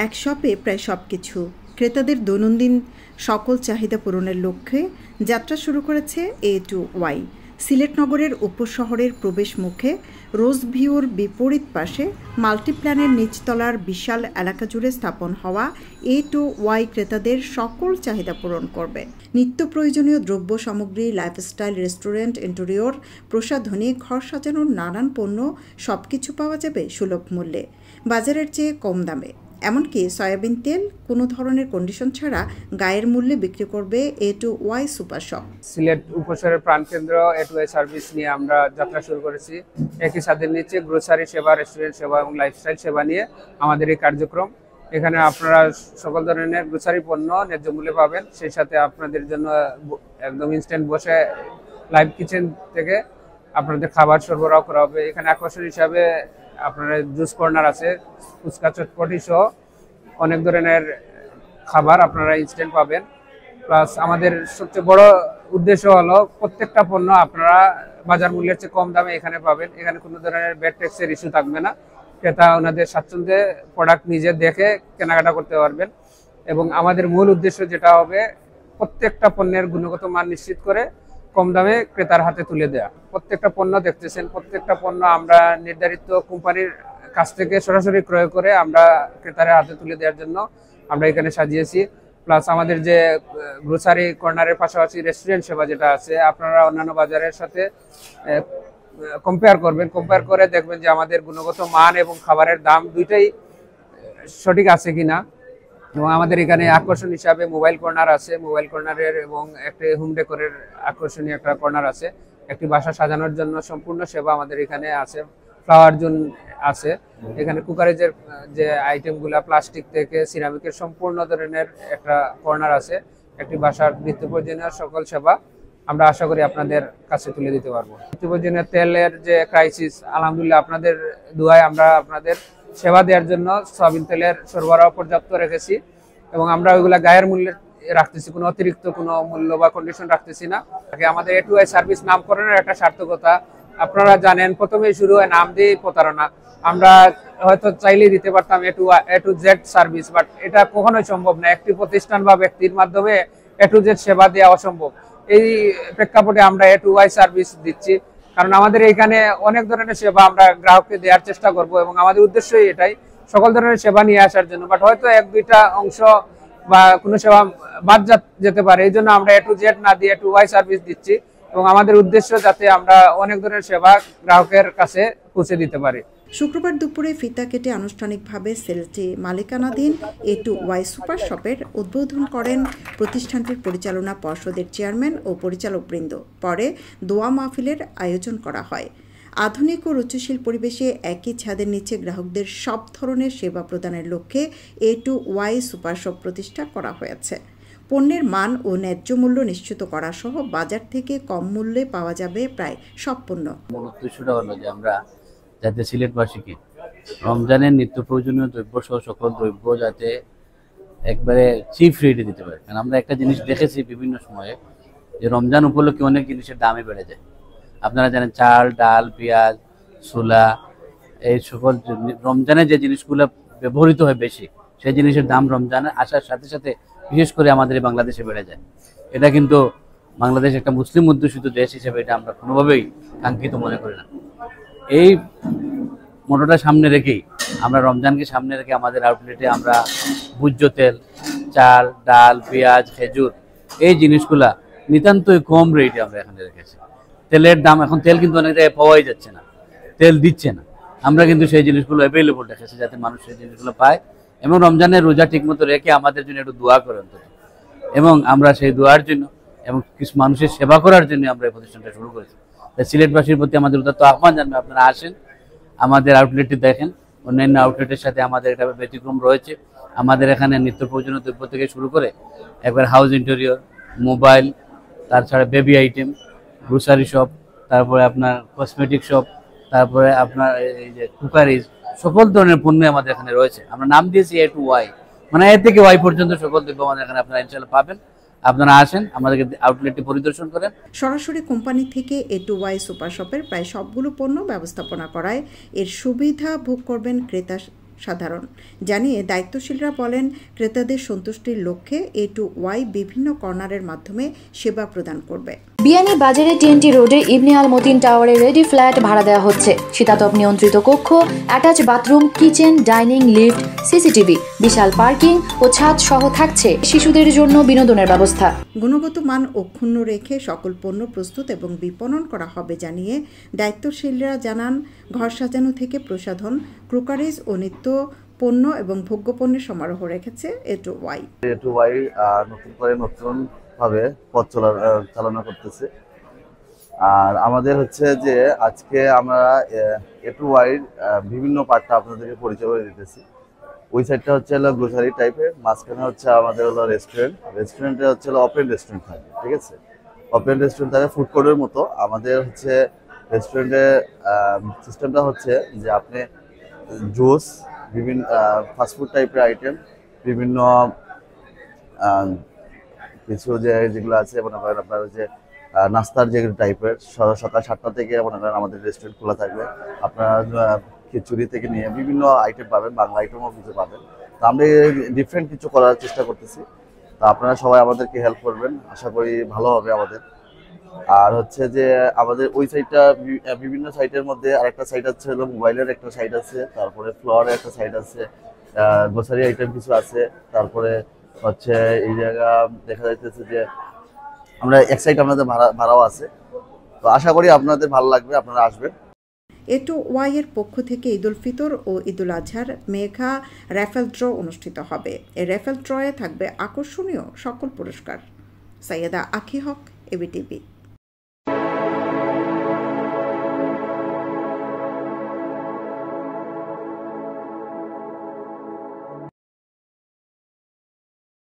এক শপে প্রায় সবকিছু ক্রেতাদের দৈনন্দিন সকল চাহিদা পূরণের লক্ষ্যে যাত্রা শুরু করেছে A2Y। সিলেট নগরের উপশহরের প্রবেশ মুখে রোজ ভিউর বিপরীত পাশে মাল্টিপ্ল্যানের নিচতলার বিশাল এলাকা জুড়ে স্থাপন হওয়া A2Y ক্রেতাদের সকল চাহিদা পূরণ করবে। নিত্য প্রয়োজনীয় দ্রব্য সামগ্রী, লাইফস্টাইল, রেস্টুরেন্ট, ইন্টেরিয়র, প্রসাধনী, ঘর সাজানোর নানান পণ্য সবকিছু পাওয়া যাবে সুলভ মূল্যে, বাজারের চেয়ে কম দামে। এমনকি সয়াবিন তেল কোনো ধরনের কন্ডিশন ছাড়া গায়ের মূল্যে বিক্রি করবে A2Y সুপার শপ। সিলেট উপশহরের প্রাণকেন্দ্র A2Y সার্ভিস নিয়ে আমরা যাত্রা শুরু করেছি। একই ছাদের নিচে গ্রোসারি সেবা, রেস্টুরেন্ট সেবা এবং লাইফস্টাইল সেবা নিয়ে আমাদের এই কার্যক্রম। এখানে আপনারা সকল ধরনের গ্রোসারি পণ্য ন্যায্য মূল্যে পাবেন। সেই সাথে আপনাদের জন্য একদম ইনস্ট্যান্ট বসে লাইভ কিচেন থেকে আপনাদের খাবার সরবরাহ করা হবে। এখানে আকর্ষণ হিসাবে আপনার জুস কর্নার আছে, ফুচকা, চটপটি সহ অনেক ধরনের খাবার আপনারা ইনস্ট্যান্ট পাবেন। প্লাস আমাদের সবচেয়ে বড় উদ্দেশ্য হলো প্রত্যেকটা পণ্য আপনারা বাজার মূল্যের চেয়ে কম দামে এখানে পাবেন। এখানে কোনো ধরনের ব্যাড ট্যাক্সের ইস্যু থাকবে না। ক্রেতা ওনাদের স্বাচ্ছন্দ্যে প্রোডাক্ট নিজে দেখে কেনাকাটা করতে পারবেন। এবং আমাদের মূল উদ্দেশ্য যেটা হবে প্রত্যেকটা পণ্যের গুণগত মান নিশ্চিত করে কম দামে ক্রেতার হাতে তুলে দেওয়া। প্রত্যেকটা পণ্য দেখতেছেন, প্রত্যেকটা পণ্য আমরা নির্ধারিত কোম্পানির কাছ থেকে সরাসরি ক্রয় করে আমরা ক্রেতার হাতে তুলে দেওয়ার জন্য আমরা এখানে সাজিয়েছি। প্লাস আমাদের যে গ্রোসারি কর্নারের পাশাপাশি রেস্টুরেন্ট সেবা যেটা আছে, আপনারা অন্যান্য বাজারের সাথে কম্পেয়ার করবেন। কম্পেয়ার করে দেখবেন যে আমাদের গুণগত মান এবং খাবারের দাম দুইটাই সঠিক আছে কিনা। এবং আমাদের এখানে আকর্ষণ হিসাবে মোবাইল কর্নার আছে, মোবাইল কর্নারের এবং একটি হোম ডেকোরের আকর্ষণীয় একটা কর্নার আছে। একটি বাসা সাজানোর জন্য সম্পূর্ণ সেবা আমাদের এখানে আছে। ফ্লাওয়ার জোন আছে, এখানে কুকারেজের যে আইটেমগুলা প্লাস্টিক থেকে সিরামিকের সম্পূর্ণ ধরনের একটা কর্নার আছে। একটি বাসার নিত্য প্রয়োজনীয় সকল সেবা আমরা আশা করি আপনাদের কাছে তুলে দিতে পারবো। নিত্য প্রয়োজনীয় তেলের যে ক্রাইসিস, আলহামদুলিল্লাহ আপনাদের দোয়ায় আমরা আপনাদের সেবা দেওয়ার জন্য সয়াবিন তেলের সরবরাহ পর্যাপ্ত রেখেছি এবং আমরা ওইগুলা গায়ের মূল্যে রাখতেছি, কোনো অতিরিক্ত কোনো মূল্য বা কন্ডিশন রাখতেছি না। আমাদের A2Y সার্ভিস নামকরণের একটা সার্থকতা আপনারা জানেন, প্রথমেই শুরু হয় নাম দিয়ে প্রতারণা। আমরা হয়তো চাইলেই দিতে পারতাম A to Z service, but এটা কখনোই সম্ভব না। একটি প্রতিষ্ঠান বা ব্যক্তির মাধ্যমে A to Z সেবা দেওয়া অসম্ভব। এই প্রেক্ষাপটে আমরা A2Y সার্ভিস দিচ্ছি, কারণ আমাদের এখানে অনেক ধরনের সেবা আমরা গ্রাহককে দেওয়ার চেষ্টা করব এবং আমাদের উদ্দেশ্যই এটাই, সকল ধরনের সেবা নিয়ে আসার জন্য। বাট হয়তো এক দুইটা অংশ বা কোনো সেবা বাদ যেতে পারে, এই জন্য আমরা A to Z না দিয়ে A2Y সার্ভিস দিচ্ছি এবং আমাদের উদ্দেশ্য যাতে আমরা অনেক ধরনের সেবা গ্রাহকের কাছে পৌঁছে দিতে পারি। শুক্রবার দুপুরে ফিতা কেটে আনুষ্ঠানিকভাবে সেলটি মালিকানাধীন A2Y সুপার শপের উদ্বোধন করেন প্রতিষ্ঠানটির পরিচালনা পর্ষদের চেয়ারম্যান ও পরিচালকবৃন্দ। পরে দোয়া মাহফিলের আয়োজন করা হয়। আধুনিক ও রুচিশীল পরিবেশে একই ছাদের নিচে গ্রাহকদের সব ধরনের সেবা প্রদানের লক্ষ্যে A2Y সুপার শপ প্রতিষ্ঠা করা হয়েছে। পণ্যের মান ও ন্যায্য মূল্য নিশ্চিত করা সহ বাজার থেকে কম মূল্যে পাওয়া যাবে প্রায় সব পণ্য। মূল উদ্দেশ্যটা হলো যে আমরা যাতে সিলেটবাসীকে রমজানের নিত্য প্রয়োজনীয় দ্রব্য সহ সকল দ্রব্য যাতে একবারে চিপ রেটে দিতে পারে। কারণ আমরা একটা জিনিস দেখেছি বিভিন্ন সময়ে যে রমজান উপলক্ষে অনেক জিনিসের দামই বেড়ে যায়। আপনারা জানেন চাল, ডাল, পেঁয়াজ, ছোলা, এই সকল রমজানে যে জিনিসগুলো ব্যবহৃত হয় বেশি, সেই জিনিসের দাম রমজানের আসার সাথে সাথে বিশেষ করে আমাদের বাংলাদেশে বেড়ে যায়। এটা কিন্তু বাংলাদেশ একটা মুসলিম অধ্যুষিত দেশ হিসেবে এটা আমরা কোনোভাবেই কাঙ্ক্ষিত মনে করি না। এই মোটরটা সামনে রেখেই আমরা রমজানকে সামনে রেখে আমাদের আউটলেটে আমরা ভোজ্য তেল, চাল, ডাল, পেঁয়াজ, খেজুর এই জিনিসগুলা নিতান্তই কম রেটে আমরা এখানে রেখেছি। তেলের দাম এখন তেল কিন্তু অনেক জায়গায় পাওয়াই যাচ্ছে না, তেল দিচ্ছে না। আমরা কিন্তু সেই জিনিসগুলো অ্যাভেলেবল রেখেছি যাতে মানুষ সেই জিনিসগুলো পায় এবং রমজানের রোজা ঠিকমতো রেখে আমাদের জন্য একটু দোয়া করেন এবং আমরা সেই দোয়ার জন্য এবং কিছু মানুষের সেবা করার জন্য আমরা এই প্রতিষ্ঠানটা শুরু করেছি। তাই সিলেটবাসীর প্রতি আমাদের উদাত্ত আহ্বান জানবে, আপনারা আসেন, আমাদের আউটলেটটি দেখেন। অন্যান্য আউটলেটের সাথে আমাদের এটা ব্যতিক্রম রয়েছে। আমাদের এখানে নিত্য প্রয়োজনীয় দ্রব্য থেকে শুরু করে একবার হাউস ইন্টেরিয়র, মোবাইল, তাছাড়া বেবি আইটেম, গ্রোসারি শপ, তারপরে আপনার কসমেটিক শপ, তারপরে আপনার এই যে কুকারিজ, সকল ধরনের পণ্য আমাদের এখানে রয়েছে। আমরা নাম দিয়েছি A2Y, মানে এ থেকে ওয়াই পর্যন্ত সকল দ্রব্য আমাদের এখানে আপনারা ইনশাআল্লাহ পাবেন। আপনারা আসেন, আমাদেরকে আউটলেটটি পরিদর্শন করেন। সরাসরি কোম্পানি থেকে A2Y সুপার শপের প্রায় সবগুলো পণ্য ব্যবস্থাপনা করায় এর সুবিধা ভোগ করবেন ক্রেতা সাধারণ। জানিয়ে দায়িত্বশীলরা বলেন, ক্রেতাদের সন্তুষ্টির লক্ষ্যে A2Y বিভিন্ন কর্নারের মাধ্যমে সেবা প্রদান করবে। বিয়ানী বাজারে TNT রোডে ইবনে আল মতিন টাওয়ারে রেডি ফ্ল্যাট ভাড়া দেওয়া হচ্ছে। শীতাতপ নিয়ন্ত্রিত কক্ষ, attach bathroom, kitchen, dining, lift, CCTV, বিশাল পার্কিং ও ছাদ সহ থাকছে শিশুদের জন্য বিনোদনের ব্যবস্থা। গুণগত মান অক্ষুণ্ণ রেখে সকল পণ্য প্রস্তুত এবং বিপণন করা হবে জানিয়ে দায়িত্বশীলরা জানান, ঘর সাজানো থেকে প্রসাধন, ক্রোকারিজ ও নিত্য পণ্য এবং ভোগ্যপণ্যের সমারোহ রেখেছে A2Y। নতুন করে নতুনভাবে পথ চালনা করতেছে। আর আমাদের হচ্ছে যে আজকে আমরা A2Y বিভিন্ন পার্টটা আপনাদেরকে পরিচয় করে দিতেছি। ওই সাইডটা হচ্ছে হলো গ্রোসারি টাইপের, মাঝখানে হচ্ছে আমাদের হলো রেস্টুরেন্টে হচ্ছে হলো ওপেন রেস্টুরেন্ট থাকে, ঠিক আছে। ওপেন রেস্টুরেন্ট থাকে ফুড কোর্টের মতো। আমাদের হচ্ছে রেস্টুরেন্টের সিস্টেমটা হচ্ছে যে আপনি জুস, বিভিন্ন ফাস্টফুড টাইপের আইটেম, বিভিন্ন কিছু যেগুলো আছে মনে করেন আপনার যে নাস্তার যে টাইপের, সকাল 7টা থেকে মনে করেন আমাদের রেস্টুরেন্ট খোলা থাকবে। আপনার খিচুড়ি থেকে নিয়ে বিভিন্ন আইটেম পাবেন, বাংলা আইটেমও কিছু পাবেন। তো আমরা ডিফারেন্ট কিছু করার চেষ্টা করতেছি। তো আপনারা সবাই আমাদেরকে হেল্প করবেন, আশা করি ভালো হবে আমাদের। আর হচ্ছে যে আমাদের ওই সাইডটা বিভিন্ন সাইটের মধ্যে আরেকটা সাইড আছে হলো মোবাইলের একটা সাইড আছে, তারপরে ফ্লোরের একটা সাইড আছে, গ্রোসারি আইটেম কিছু আছে, তারপরে হচ্ছে এই জায়গা দেখা যাইতেছে যে আমরা এক সাইড আমাদের ভাড়াও আছে। তো আশা করি আপনাদের ভালো লাগবে, আপনারা আসবেন। A2Y এর পক্ষ থেকে ঈদুল ফিতর ও ঈদুল আজহার মেঘা র্যাফেল ড্র অনুষ্ঠিত হবে। এই র্যাফেল ড্রয়ে থাকবে আকর্ষণীয় সকল পুরস্কার। সাইয়েদা আখি হক, ABTV।